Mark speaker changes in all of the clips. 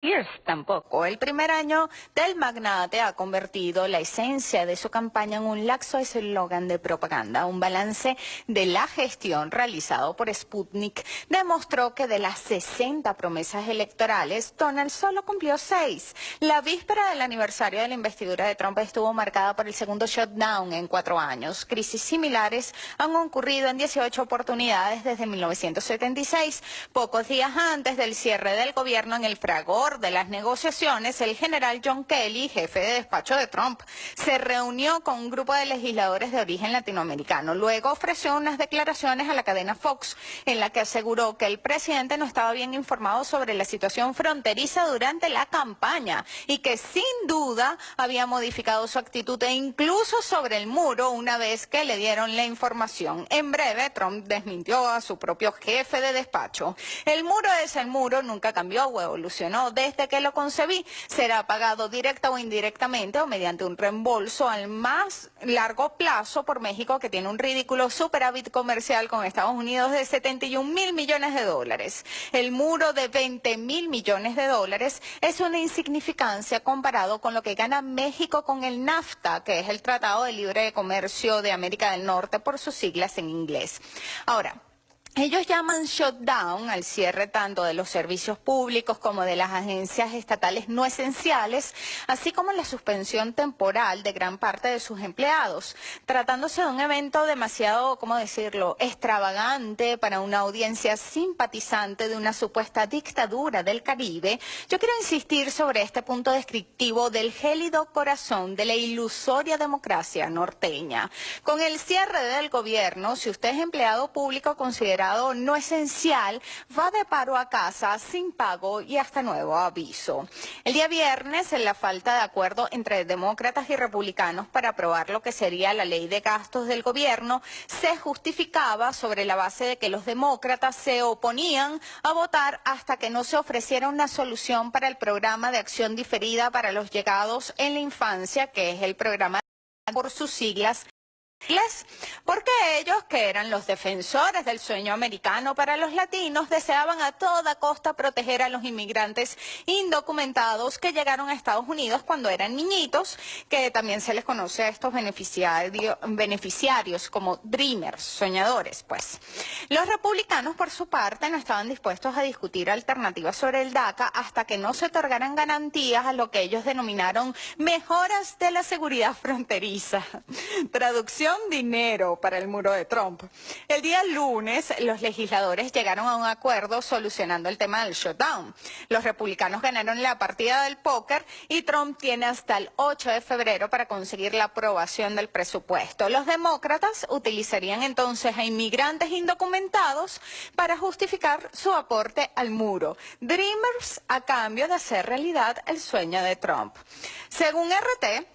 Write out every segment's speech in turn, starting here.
Speaker 1: Pierce tampoco. El primer año del magnate ha convertido la esencia de su campaña en un laxo eslogan de propaganda. Un balance de la gestión realizado por Sputnik demostró que de las 60 promesas electorales, Donald solo cumplió 6. La víspera del aniversario de la investidura de Trump estuvo marcada por el segundo shutdown en 4 años. Crisis similares han ocurrido en 18 oportunidades desde 1976, pocos días antes del cierre del gobierno. En el fragor de las negociaciones, el general John Kelly, jefe de despacho de Trump, se reunió con un grupo de legisladores de origen latinoamericano. Luego ofreció unas declaraciones a la cadena Fox en la que aseguró que el presidente no estaba bien informado sobre la situación fronteriza durante la campaña y que sin duda había modificado su actitud e incluso sobre el muro una vez que le dieron la información. En breve, Trump desmintió a su propio jefe de despacho. El muro es el muro, nunca cambió o evolucionó desde que lo concebí. Será pagado directa o indirectamente o mediante un reembolso al más largo plazo por México, que tiene un ridículo superávit comercial con Estados Unidos de 71.000 millones de dólares. El muro de 20.000 millones de dólares es una insignificancia comparado con lo que gana México con el NAFTA, que es el Tratado de Libre Comercio de América del Norte por sus siglas en inglés. Ahora, ellos llaman shutdown al cierre tanto de los servicios públicos como de las agencias estatales no esenciales, así como la suspensión temporal de gran parte de sus empleados, tratándose de un evento demasiado, ¿cómo decirlo?, extravagante para una audiencia simpatizante de una supuesta dictadura del Caribe. Yo quiero insistir sobre este punto descriptivo del gélido corazón de la ilusoria democracia norteña. Con el cierre del gobierno, si usted es empleado público considerado no esencial, va de paro a casa sin pago y hasta nuevo aviso. El día viernes, en la falta de acuerdo entre demócratas y republicanos para aprobar lo que sería la ley de gastos del gobierno, se justificaba sobre la base de que los demócratas se oponían a votar hasta que no se ofreciera una solución para el programa de acción diferida para los llegados en la infancia, que es el programa por sus siglas, porque ellos, que eran los defensores del sueño americano para los latinos, deseaban a toda costa proteger a los inmigrantes indocumentados que llegaron a Estados Unidos cuando eran niñitos, que también se les conoce a estos beneficiarios como dreamers, soñadores, pues. Los republicanos, por su parte, no estaban dispuestos a discutir alternativas sobre el DACA hasta que no se otorgaran garantías a lo que ellos denominaron mejoras de la seguridad fronteriza. Traducción: dinero para el muro de Trump. El día lunes, los legisladores llegaron a un acuerdo solucionando el tema del shutdown. Los republicanos ganaron la partida del póker y Trump tiene hasta el 8 de febrero para conseguir la aprobación del presupuesto. Los demócratas utilizarían entonces a inmigrantes indocumentados para justificar su aporte al muro. Dreamers a cambio de hacer realidad el sueño de Trump. Según RT,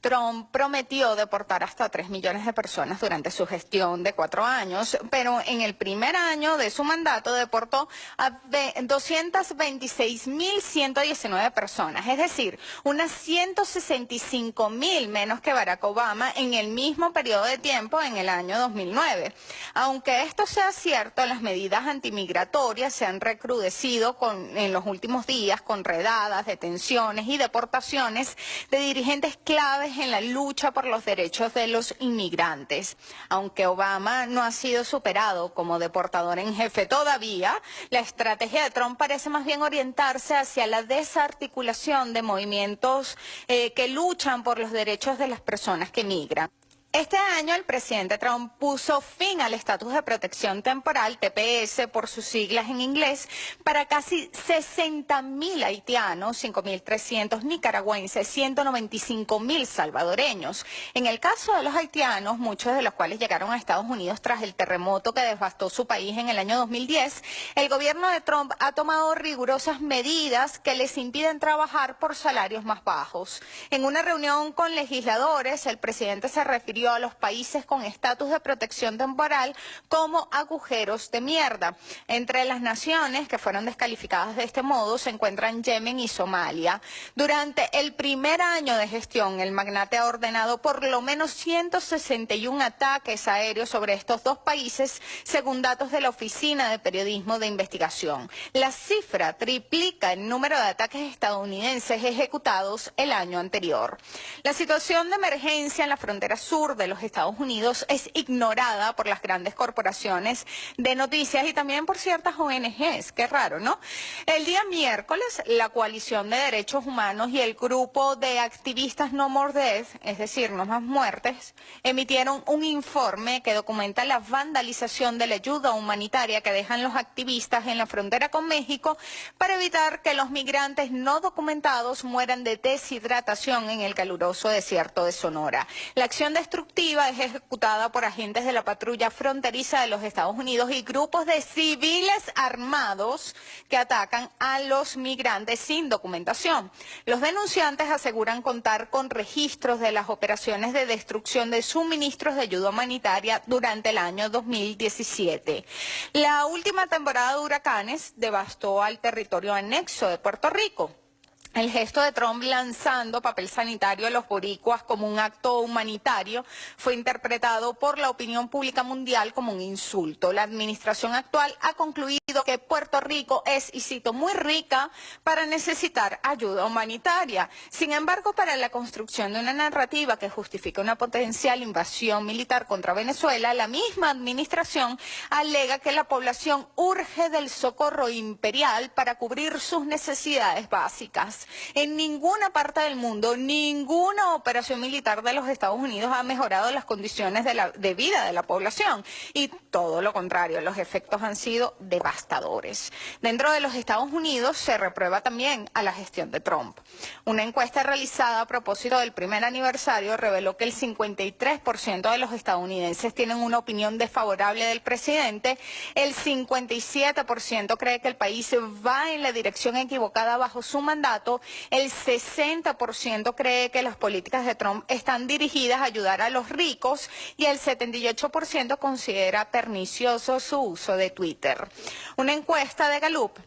Speaker 1: Trump prometió deportar hasta 3 millones de personas durante su gestión de 4 años, pero en el primer año de su mandato deportó a 226.119 personas, es decir, unas 165.000 menos que Barack Obama en el mismo periodo de tiempo en el año 2009. Aunque esto sea cierto, las medidas antimigratorias se han recrudecido en los últimos días con redadas, detenciones y deportaciones de dirigentes clave en la lucha por los derechos de los inmigrantes. Aunque Obama no ha sido superado como deportador en jefe todavía, la estrategia de Trump parece más bien orientarse hacia la desarticulación de movimientos que luchan por los derechos de las personas que migran. Este año el presidente Trump puso fin al estatus de protección temporal, TPS por sus siglas en inglés, para casi 60.000 haitianos, 5.300 nicaragüenses, 195.000 salvadoreños. En el caso de los haitianos, muchos de los cuales llegaron a Estados Unidos tras el terremoto que devastó su país en el año 2010, el gobierno de Trump ha tomado rigurosas medidas que les impiden trabajar por salarios más bajos. En una reunión con legisladores, el presidente se refirió describió a los países con estatus de protección temporal como agujeros de mierda. Entre las naciones que fueron descalificadas de este modo se encuentran Yemen y Somalia. Durante el primer año de gestión, el magnate ha ordenado por lo menos 161 ataques aéreos sobre estos dos países, según datos de la Oficina de Periodismo de Investigación. La cifra triplica el número de ataques estadounidenses ejecutados el año anterior. La situación de emergencia en la frontera sur de los Estados Unidos es ignorada por las grandes corporaciones de noticias y también por ciertas ONGs. Qué raro, ¿no? El día miércoles, la Coalición de Derechos Humanos y el grupo de activistas No More Death, es decir, No Más Muertes, emitieron un informe que documenta la vandalización de la ayuda humanitaria que dejan los activistas en la frontera con México para evitar que los migrantes no documentados mueran de deshidratación en el caluroso desierto de Sonora. La acción destructiva es ejecutada por agentes de la patrulla fronteriza de los Estados Unidos y grupos de civiles armados que atacan a los migrantes sin documentación. Los denunciantes aseguran contar con registros de las operaciones de destrucción de suministros de ayuda humanitaria durante el año 2017. La última temporada de huracanes devastó al territorio anexo de Puerto Rico. El gesto de Trump lanzando papel sanitario a los boricuas como un acto humanitario fue interpretado por la opinión pública mundial como un insulto. La administración actual ha concluido que Puerto Rico es, y cito, muy rica para necesitar ayuda humanitaria. Sin embargo, para la construcción de una narrativa que justifique una potencial invasión militar contra Venezuela, la misma administración alega que la población urge del socorro imperial para cubrir sus necesidades básicas. En ninguna parte del mundo, ninguna operación militar de los Estados Unidos ha mejorado las condiciones de vida de la población. Y todo lo contrario, los efectos han sido devastadores. Dentro de los Estados Unidos se reprueba también a la gestión de Trump. Una encuesta realizada a propósito del primer aniversario reveló que el 53% de los estadounidenses tienen una opinión desfavorable del presidente, el 57% cree que el país va en la dirección equivocada bajo su mandato, el 60% cree que las políticas de Trump están dirigidas a ayudar a los ricos y el 78% considera pernicioso su uso de Twitter. Una encuesta de Gallup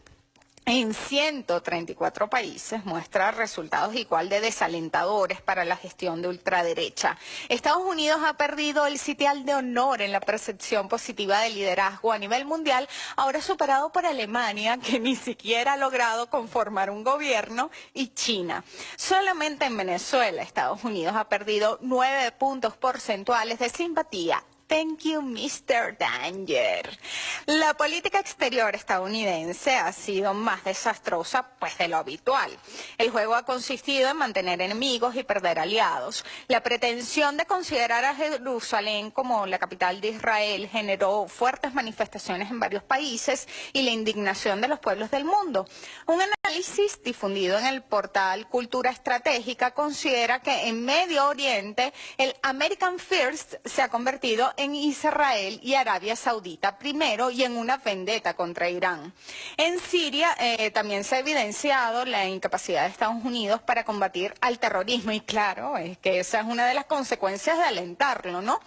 Speaker 1: en 134 países muestra resultados igual de desalentadores para la gestión de ultraderecha. Estados Unidos ha perdido el sitial de honor en la percepción positiva de liderazgo a nivel mundial, ahora superado por Alemania, que ni siquiera ha logrado conformar un gobierno, y China. Solamente en Venezuela, Estados Unidos ha perdido 9 puntos porcentuales de simpatía. Thank you, Mr. Danger. La política exterior estadounidense ha sido más desastrosa de lo habitual. El juego ha consistido en mantener enemigos y perder aliados. La pretensión de considerar a Jerusalén como la capital de Israel generó fuertes manifestaciones en varios países y la indignación de los pueblos del mundo. Un análisis difundido en el portal Cultura Estratégica considera que en Medio Oriente el American First se ha convertido en Israel y Arabia Saudita primero y en una vendetta contra Irán. En Siria también se ha evidenciado la incapacidad de Estados Unidos para combatir al terrorismo y claro, es que esa es una de las consecuencias de alentarlo, ¿no?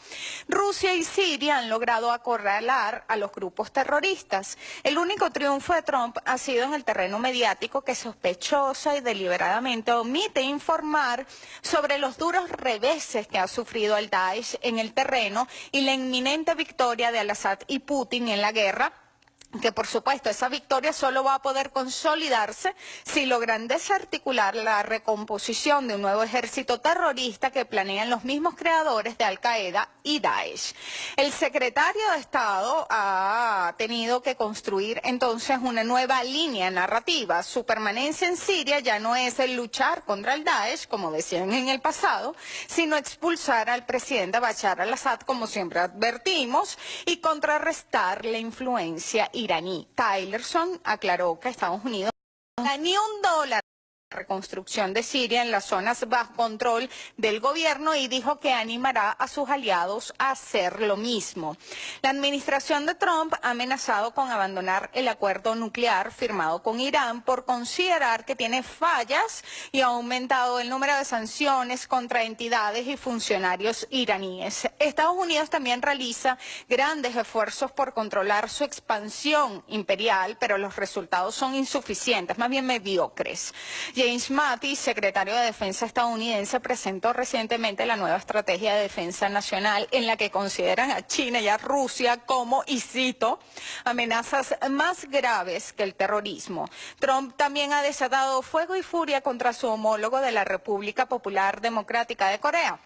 Speaker 1: Rusia y Siria han logrado acorralar a los grupos terroristas. El único triunfo de Trump ha sido en el terreno mediático, que sospechosa y deliberadamente omite informar sobre los duros reveses que ha sufrido el Daesh en el terreno y la inminente victoria de Al-Assad y Putin en la guerra, que por supuesto esa victoria solo va a poder consolidarse si logran desarticular la recomposición de un nuevo ejército terrorista que planean los mismos creadores de Al-Qaeda y Daesh. El secretario de Estado ha tenido que construir entonces una nueva línea narrativa. Su permanencia en Siria ya no es el luchar contra el Daesh, como decían en el pasado, sino expulsar al presidente Bashar al-Assad, como siempre advertimos, y contrarrestar la influencia iraní. Tillerson aclaró que Estados Unidos no da ni $1 reconstrucción de Siria en las zonas bajo control del gobierno y dijo que animará a sus aliados a hacer lo mismo. La administración de Trump ha amenazado con abandonar el acuerdo nuclear firmado con Irán por considerar que tiene fallas y ha aumentado el número de sanciones contra entidades y funcionarios iraníes. Estados Unidos también realiza grandes esfuerzos por controlar su expansión imperial, pero los resultados son insuficientes, más bien mediocres. James Mattis, secretario de Defensa estadounidense, presentó recientemente la nueva estrategia de defensa nacional en la que consideran a China y a Rusia como, y cito, amenazas más graves que el terrorismo. Trump también ha desatado fuego y furia contra su homólogo de la República Popular Democrática de Corea.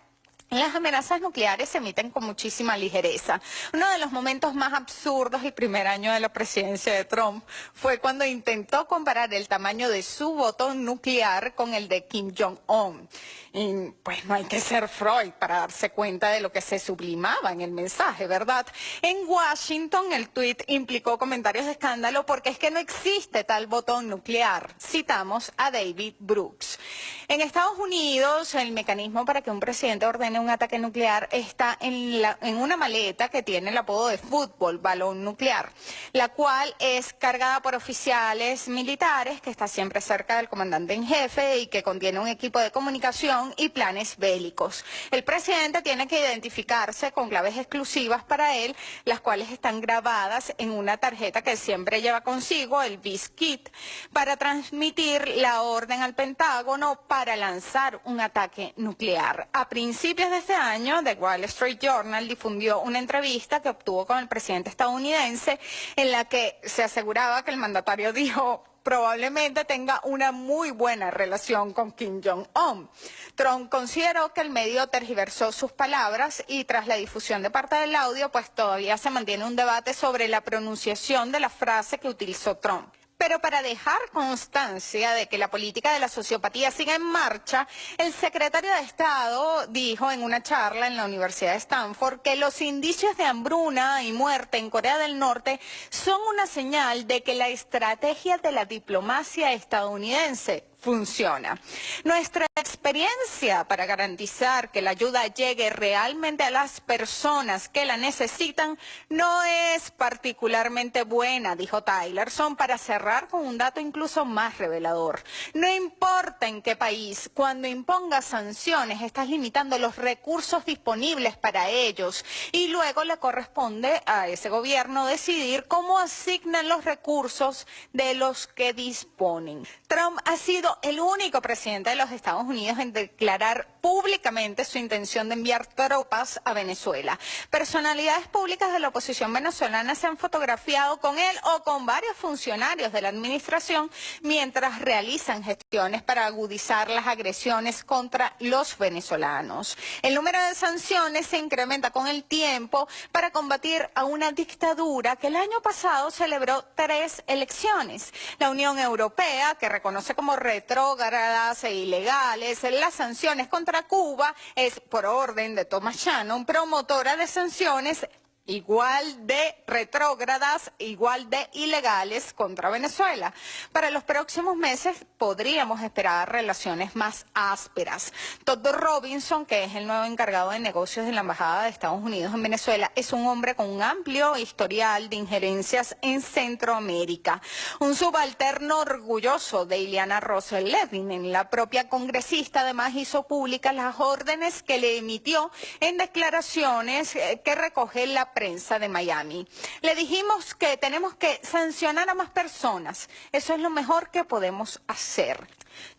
Speaker 1: Las amenazas nucleares se emiten con muchísima ligereza. Uno de los momentos más absurdos del primer año de la presidencia de Trump fue cuando intentó comparar el tamaño de su botón nuclear con el de Kim Jong-un. Y pues no hay que ser Freud para darse cuenta de lo que se sublimaba en el mensaje, ¿verdad? En Washington el tuit implicó comentarios de escándalo porque es que no existe tal botón nuclear. Citamos a David Brooks. En Estados Unidos, el mecanismo para que un presidente ordene un ataque nuclear está en una maleta que tiene el apodo de fútbol, balón nuclear, la cual es cargada por oficiales militares que está siempre cerca del comandante en jefe y que contiene un equipo de comunicación y planes bélicos. El presidente tiene que identificarse con claves exclusivas para él, las cuales están grabadas en una tarjeta que siempre lleva consigo, el BIS-Kit, para transmitir la orden al Pentágono para lanzar un ataque nuclear. A principios de este año, The Wall Street Journal difundió una entrevista que obtuvo con el presidente estadounidense en la que se aseguraba que el mandatario dijo probablemente tenga una muy buena relación con Kim Jong-un. Trump consideró que el medio tergiversó sus palabras y tras la difusión de parte del audio, pues todavía se mantiene un debate sobre la pronunciación de la frase que utilizó Trump. Pero para dejar constancia de que la política de la sociopatía siga en marcha, el secretario de Estado dijo en una charla en la Universidad de Stanford que los indicios de hambruna y muerte en Corea del Norte son una señal de que la estrategia de la diplomacia estadounidense funciona. Nuestra experiencia para garantizar que la ayuda llegue realmente a las personas que la necesitan no es particularmente buena, dijo Tillerson, para cerrar con un dato incluso más revelador. No importa en qué país, cuando impongas sanciones, estás limitando los recursos disponibles para ellos y luego le corresponde a ese gobierno decidir cómo asignan los recursos de los que disponen. Trump ha sido el único presidente de los Estados Unidos en declarar públicamente su intención de enviar tropas a Venezuela. Personalidades públicas de la oposición venezolana se han fotografiado con él o con varios funcionarios de la administración mientras realizan gestiones para agudizar las agresiones contra los venezolanos. El número de sanciones se incrementa con el tiempo para combatir a una dictadura que el año pasado celebró 3 elecciones. La Unión Europea, que reconoce como retrógradas e ilegales las sanciones contra Cuba, es por orden de Thomas Shannon, promotora de sanciones igual de retrógradas, igual de ilegales contra Venezuela. Para los próximos meses podríamos esperar relaciones más ásperas. Todd Robinson, que es el nuevo encargado de negocios de la Embajada de Estados Unidos en Venezuela, es un hombre con un amplio historial de injerencias en Centroamérica. Un subalterno orgulloso de Ileana Ros-Levin, la propia congresista, además hizo públicas las órdenes que le emitió en declaraciones que recoge la prensa de Miami. Le dijimos que tenemos que sancionar a más personas. Eso es lo mejor que podemos hacer.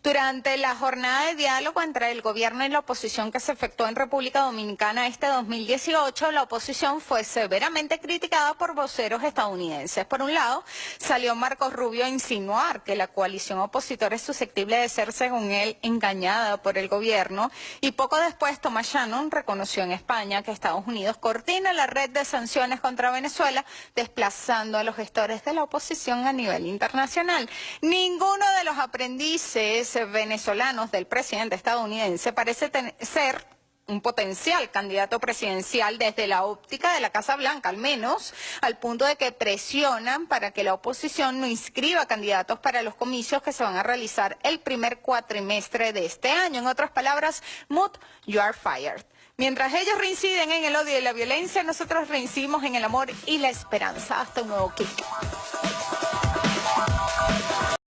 Speaker 1: Durante la jornada de diálogo entre el gobierno y la oposición que se efectuó en República Dominicana este 2018, la oposición fue severamente criticada por voceros estadounidenses. Por un lado, salió Marcos Rubio a insinuar que la coalición opositora es susceptible de ser, según él, engañada por el gobierno, y poco después Thomas Shannon reconoció en España que Estados Unidos coordina la red de sanciones contra Venezuela, desplazando a los gestores de la oposición a nivel internacional. Ninguno de los aprendices venezolanos del presidente estadounidense parece ser un potencial candidato presidencial desde la óptica de la Casa Blanca, al menos, al punto de que presionan para que la oposición no inscriba candidatos para los comicios que se van a realizar el primer cuatrimestre de este año. En otras palabras, Mood, you are fired. Mientras ellos reinciden en el odio y la violencia, nosotros reincidimos en el amor y la esperanza. Hasta un nuevo clic.